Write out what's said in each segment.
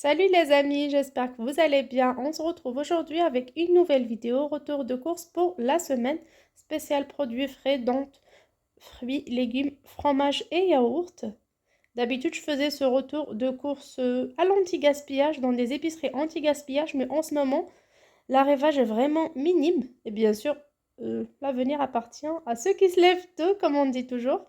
Salut les amis, j'espère que vous allez bien. On se retrouve aujourd'hui avec une nouvelle vidéo, retour de course pour la semaine, spécial produits frais, dont fruits, légumes, fromage et yaourt. D'habitude, je faisais ce retour de course à l'anti-gaspillage dans des épiceries anti-gaspillage, mais en ce moment, l'arrivage est vraiment minime. Et bien sûr, l'avenir appartient à ceux qui se lèvent tôt, comme on dit toujours.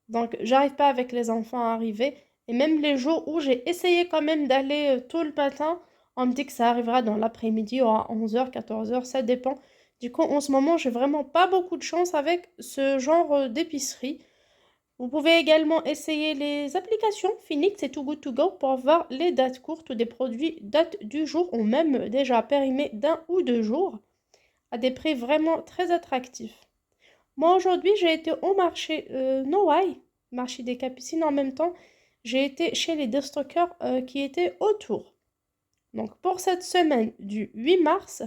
Donc, j'arrive pas avec les enfants à arriver. Et même les jours où j'ai essayé quand même d'aller tôt le matin, on me dit que ça arrivera dans l'après-midi ou à 11h, 14h, ça dépend. Du coup, en ce moment, j'ai vraiment pas beaucoup de chance avec ce genre d'épicerie. Vous pouvez également essayer les applications Phoenix et Too Good To Go pour voir les dates courtes des produits date du jour ou même déjà périmés d'1 ou 2 jours à des prix vraiment très attractifs. Moi, aujourd'hui, j'ai été au marché Noailles, marché des Capucines. En même temps, j'ai été chez les déstockeurs qui étaient autour. Donc, pour cette semaine du 8 mars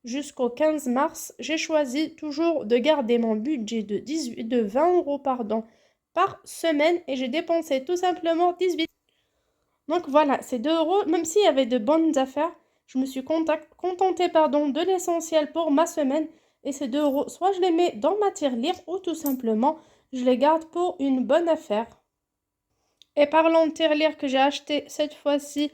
jusqu'au 15 mars, j'ai choisi toujours de garder mon budget de 20 euros pardon, par semaine et j'ai dépensé tout simplement 18. Donc voilà, ces 2 euros, même s'il y avait de bonnes affaires, je me suis contentée de l'essentiel pour ma semaine. Et ces 2 euros, soit je les mets dans ma tirelire ou tout simplement, je les garde pour une bonne affaire. Et parlons de tirelire que j'ai acheté cette fois-ci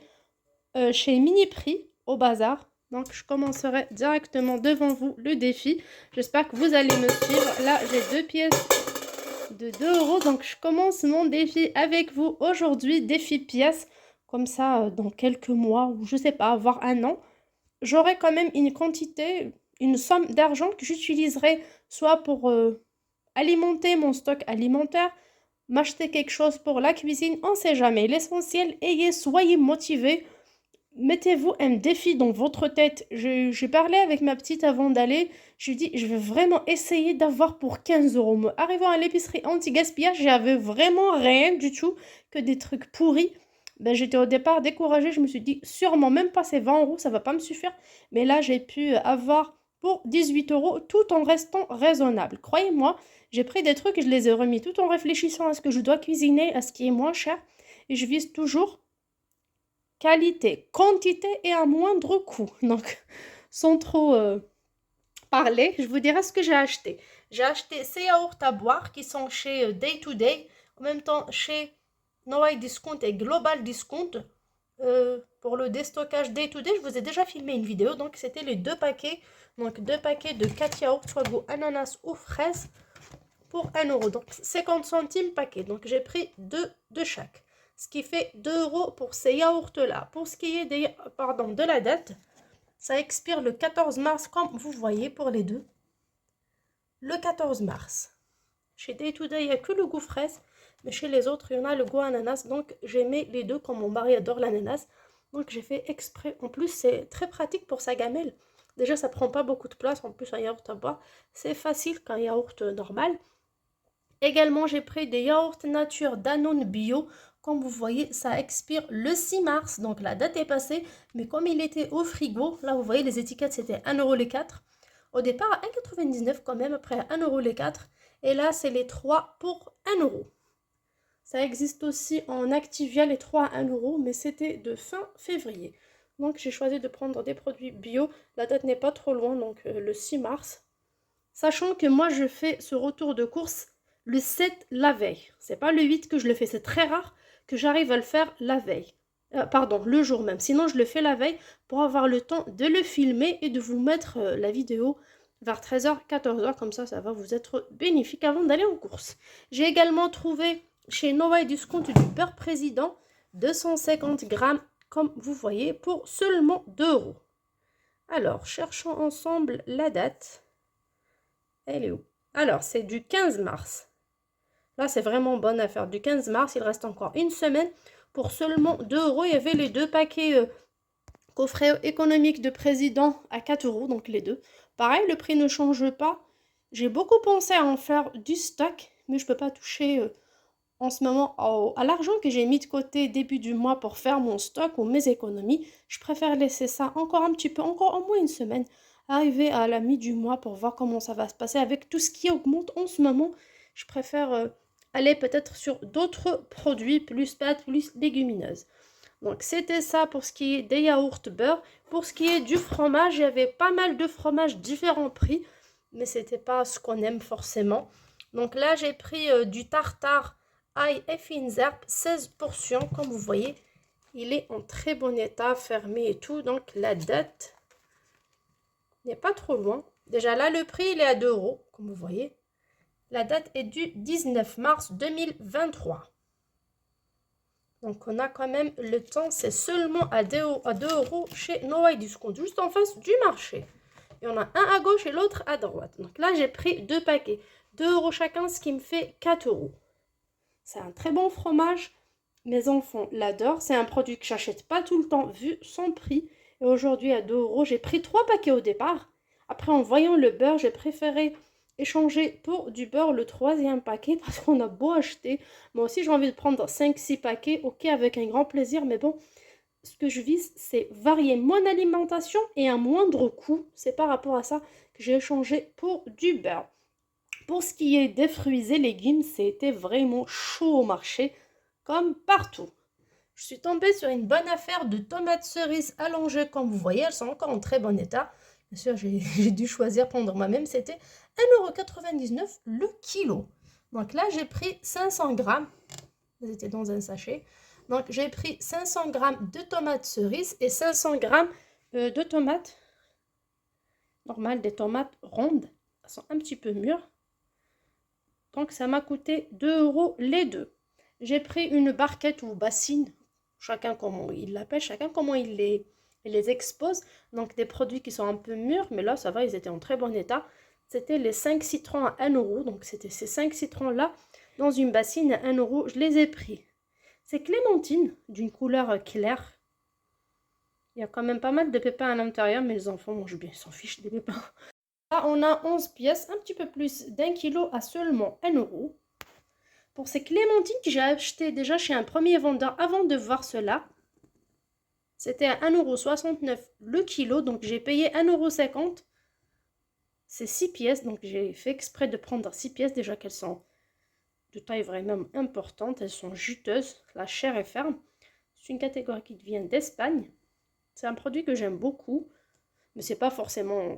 chez Miniprix au bazar. Donc je commencerai directement devant vous le défi. J'espère que vous allez me suivre. Là, j'ai 2 pièces de 2 euros. Donc, je commence mon défi avec vous aujourd'hui. Défi pièce. Comme ça, dans quelques mois ou je sais pas, voire un an, j'aurai quand même une quantité, une somme d'argent que j'utiliserai soit pour alimenter mon stock alimentaire, m'acheter quelque chose pour la cuisine, on sait jamais. L'essentiel, soyez motivés. Mettez-vous un défi dans votre tête. J'ai parlé avec ma petite avant d'aller. Je lui ai dit, je vais vraiment essayer d'avoir pour 15 euros. Mais arrivant à l'épicerie anti-gaspillage, j'avais vraiment rien du tout que des trucs pourris. Ben, j'étais au départ découragée. Je me suis dit, sûrement même pas ces 20 euros, ça va pas me suffire. Mais là, j'ai pu avoir pour 18 euros tout en restant raisonnable. Croyez-moi, j'ai pris des trucs et je les ai remis tout en réfléchissant à ce que je dois cuisiner, à ce qui est moins cher. Et je vise toujours qualité, quantité et à moindre coût. Donc, sans trop parler, je vous dirai ce que j'ai acheté. J'ai acheté ces yaourts à boire qui sont chez Day to Day, en même temps chez Noailles Discount et Global Discount. Pour le déstockage Day to Day, je vous ai déjà filmé une vidéo, donc c'était les 2 paquets. Donc 2 paquets de 4 yaourts, soit goût ananas ou fraise, pour 1 euro. Donc 50 centimes paquet. Donc j'ai pris 2 de chaque. Ce qui fait 2 euros pour ces yaourts-là. Pour ce qui est de la date, ça expire le 14 mars, comme vous voyez pour les deux. Le 14 mars. Chez Day to Day, il n'y a que le goût fraise. Mais chez les autres, il y en a le goût ananas. Donc j'ai mis les deux, comme mon mari adore l'ananas. Donc j'ai fait exprès. En plus, c'est très pratique pour sa gamelle. Déjà, ça prend pas beaucoup de place. En plus, un yaourt à boire, c'est facile qu'un yaourt normal. Également, j'ai pris des yaourts nature Danone Bio. Comme vous voyez, ça expire le 6 mars, donc la date est passée. Mais comme il était au frigo, là vous voyez les étiquettes, c'était 1 euro les 4. Au départ, à 1,99 quand même, après 1 euro les 4. Et là, c'est les 3 pour 1 euro. Ça existe aussi en Activia, les 3 à 1 euro, mais c'était de fin février. Donc j'ai choisi de prendre des produits bio. La date n'est pas trop loin, donc le 6 mars. Sachant que moi, je fais ce retour de course le 7 la veille. C'est pas le 8 que je le fais. C'est très rare que j'arrive à le faire la veille. Pardon, le jour même. Sinon, je le fais la veille pour avoir le temps de le filmer et de vous mettre la vidéo vers 13h, 14h. Comme ça va vous être bénéfique avant d'aller en course. J'ai également trouvé chez Noailles Discount du beurre président 250 grammes, comme vous voyez, pour seulement 2 euros. Alors, cherchons ensemble la date. Elle est où? Alors, c'est du 15 mars. Là, c'est vraiment bonne affaire. Du 15 mars, il reste encore une semaine. Pour seulement 2 euros, il y avait les 2 paquets coffret économique de président à 4 euros, donc les deux. Pareil, le prix ne change pas. J'ai beaucoup pensé à en faire du stock, mais je ne peux pas toucher en ce moment à l'argent que j'ai mis de côté début du mois pour faire mon stock ou mes économies. Je préfère laisser ça encore un petit peu, encore au moins une semaine, arriver à la mi du mois pour voir comment ça va se passer avec tout ce qui augmente en ce moment. Je préfère aller peut-être sur d'autres produits plus pâtes, plus légumineuses. Donc c'était ça pour ce qui est des yaourts beurre. Pour ce qui est du fromage, il y avait pas mal de fromages différents prix, mais c'était pas ce qu'on aime forcément. Donc là, j'ai pris du tartare ail et fines herbes, 16 portions, comme vous voyez. Il est en très bon état, fermé et tout. Donc la date n'est pas trop loin. Déjà là, le prix, il est à 2 euros, comme vous voyez. La date est du 19 mars 2023. Donc on a quand même le temps, c'est seulement à 2 euros chez Noailles Discount, juste en face du marché. Il y en a un à gauche et l'autre à droite. Donc là, j'ai pris 2 paquets, 2 euros chacun, ce qui me fait 4 euros. C'est un très bon fromage. Mes enfants l'adorent. C'est un produit que j'achète pas tout le temps vu son prix. Et aujourd'hui, à 2 euros, j'ai pris 3 paquets au départ. Après, en voyant le beurre, j'ai préféré échanger pour du beurre le 3e paquet parce qu'on a beau acheter. Moi aussi, j'ai envie de prendre 5-6 paquets. Ok, avec un grand plaisir. Mais bon, ce que je vise, c'est varier mon alimentation et un moindre coût. C'est par rapport à ça que j'ai échangé pour du beurre. Pour ce qui est des fruits et légumes, c'était vraiment chaud au marché, comme partout. Je suis tombée sur une bonne affaire de tomates cerises allongées, comme vous voyez, elles sont encore en très bon état. Bien sûr, j'ai dû choisir prendre moi-même, c'était 1,99 € le kilo. Donc là, j'ai pris 500 grammes, elles étaient dans un sachet. Donc j'ai pris 500 grammes de tomates cerises et 500 grammes de tomates normales, des tomates rondes. Elles sont un petit peu mûres. Donc ça m'a coûté 2 euros les deux. J'ai pris une barquette ou bassine, chacun comment il l'appelle, chacun comment il les expose. Donc des produits qui sont un peu mûrs, mais là ça va, ils étaient en très bon état. C'était les 5 citrons à 1 euro. Donc c'était ces 5 citrons-là dans une bassine à 1 euro. Je les ai pris. C'est clémentine d'une couleur claire. Il y a quand même pas mal de pépins à l'intérieur, mais les enfants mangent bien, ils s'en fichent des pépins. Là, on a 11 pièces, un petit peu plus d'1 kilo à seulement 1 euro. Pour ces clémentines que j'ai achetées déjà chez un premier vendeur avant de voir cela, c'était à 1,69 € le kilo, donc j'ai payé 1,50 €. C'est 6 pièces, donc j'ai fait exprès de prendre 6 pièces, déjà qu'elles sont de taille vraiment importante, elles sont juteuses, la chair est ferme. C'est une catégorie qui vient d'Espagne. C'est un produit que j'aime beaucoup, mais c'est pas forcément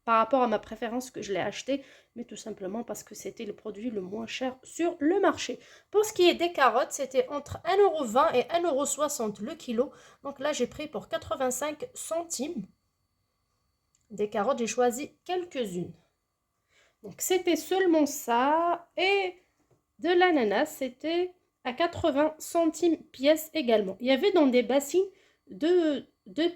par rapport à ma préférence que je l'ai acheté, mais tout simplement parce que c'était le produit le moins cher sur le marché. Pour ce qui est des carottes, c'était entre 1,20 € et 1,60 € le kilo. Donc là, j'ai pris pour 85 centimes. Des carottes, j'ai choisi quelques-unes. Donc c'était seulement ça. Et de l'ananas, c'était à 80 centimes pièce également. Il y avait dans des bassines deux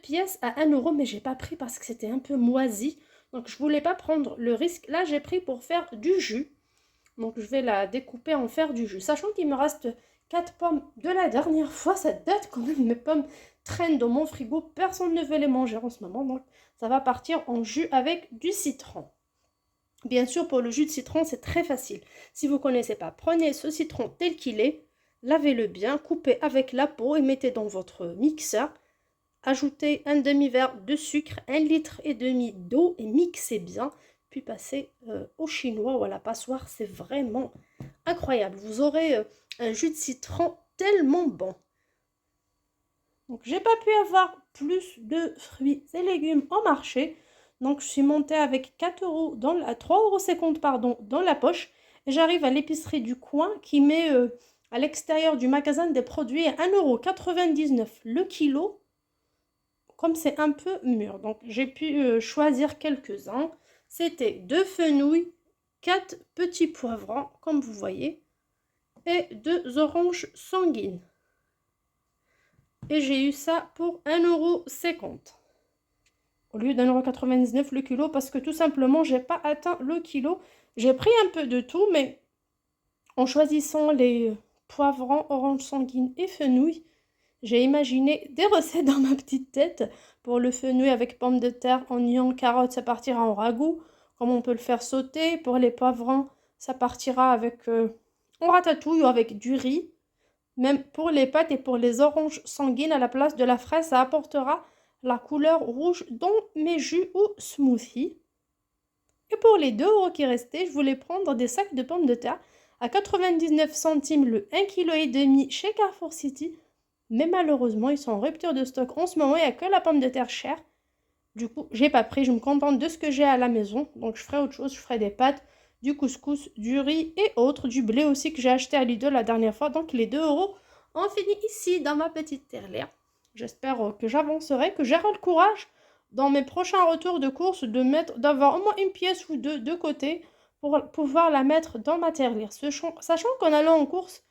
pièces à 1 euro, mais j'ai pas pris parce que c'était un peu moisi. Donc je voulais pas prendre le risque. Là, j'ai pris pour faire du jus. Donc je vais la découper en faire du jus. Sachant qu'il me reste 4 pommes de la dernière fois. Ça date quand même. Mes pommes traînent dans mon frigo. Personne ne veut les manger en ce moment. Donc ça va partir en jus avec du citron. Bien sûr, pour le jus de citron, c'est très facile. Si vous ne connaissez pas, prenez ce citron tel qu'il est. Lavez-le bien. Coupez avec la peau et mettez dans votre mixeur. Ajoutez un demi-verre de sucre, 1,5 litre d'eau et mixez bien. Puis passez au chinois ou à la passoire. C'est vraiment incroyable. Vous aurez un jus de citron tellement bon. Donc, j'ai pas pu avoir plus de fruits et légumes au marché. Donc, je suis montée avec 4 euros 3,50 € pardon, dans la poche. Et j'arrive à l'épicerie du coin qui met à l'extérieur du magasin des produits à 1,99 € le kilo. Comme c'est un peu mûr. Donc, j'ai pu choisir quelques-uns. C'était 2 fenouils, 4 petits poivrons, comme vous voyez, et 2 oranges sanguines. Et j'ai eu ça pour 1,50 € au lieu d'1,99 € le kilo parce que tout simplement, j'ai pas atteint le kilo. J'ai pris un peu de tout, mais en choisissant les poivrons, oranges sanguines et fenouils, j'ai imaginé des recettes dans ma petite tête. Pour le fenouil avec pommes de terre, oignons, carottes, ça partira en ragoût, comme on peut le faire sauter. Pour les poivrons, ça partira avec en ratatouille ou avec du riz. Même pour les pâtes et pour les oranges sanguines, à la place de la fraise, ça apportera la couleur rouge dans mes jus ou smoothies. Et pour les 2 euros qui restaient, je voulais prendre des sacs de pommes de terre à 99 centimes le 1,5 kg chez Carrefour City. Mais malheureusement, ils sont en rupture de stock en ce moment. Il n'y a que la pomme de terre chère. Du coup, j'ai pas pris. Je me contente de ce que j'ai à la maison. Donc, je ferai autre chose. Je ferai des pâtes, du couscous, du riz et autres. Du blé aussi que j'ai acheté à Lidl la dernière fois. Donc, les 2 € ont fini ici dans ma petite tirelire. J'espère que j'avancerai, que j'aurai le courage dans mes prochains retours de course d'avoir au moins une pièce ou deux de côté pour pouvoir la mettre dans ma tirelire. Sachant qu'en allant en course,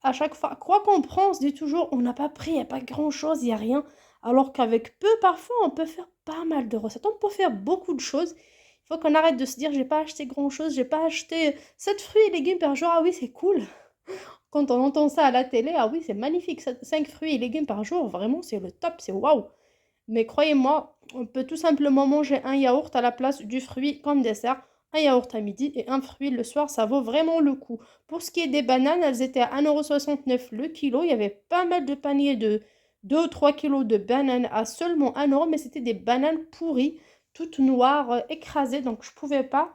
à chaque fois, quoi qu'on prend, on se dit toujours, on n'a pas pris, il n'y a pas grand-chose, il n'y a rien. Alors qu'avec peu, parfois, on peut faire pas mal de recettes. On peut faire beaucoup de choses. Il faut qu'on arrête de se dire, j'ai pas acheté grand-chose, j'ai pas acheté 7 fruits et légumes par jour. Ah oui, c'est cool. Quand on entend ça à la télé, ah oui, c'est magnifique. 5 fruits et légumes par jour, vraiment, c'est le top, c'est waouh. Mais croyez-moi, on peut tout simplement manger un yaourt à la place du fruit comme dessert, un yaourt à midi et un fruit le soir, ça vaut vraiment le coup. Pour ce qui est des bananes, elles étaient à 1,69 € le kilo. Il y avait pas mal de paniers de 2 ou 3 kilos de bananes à seulement 1 €, mais c'était des bananes pourries, toutes noires, écrasées, donc je pouvais pas.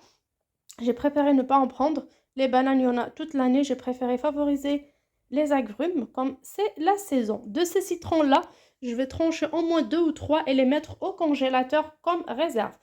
J'ai préféré ne pas en prendre. Les bananes, il y en a toute l'année. J'ai préféré favoriser les agrumes comme c'est la saison. De ces citrons-là, je vais trancher au moins 2 ou 3 et les mettre au congélateur comme réserve.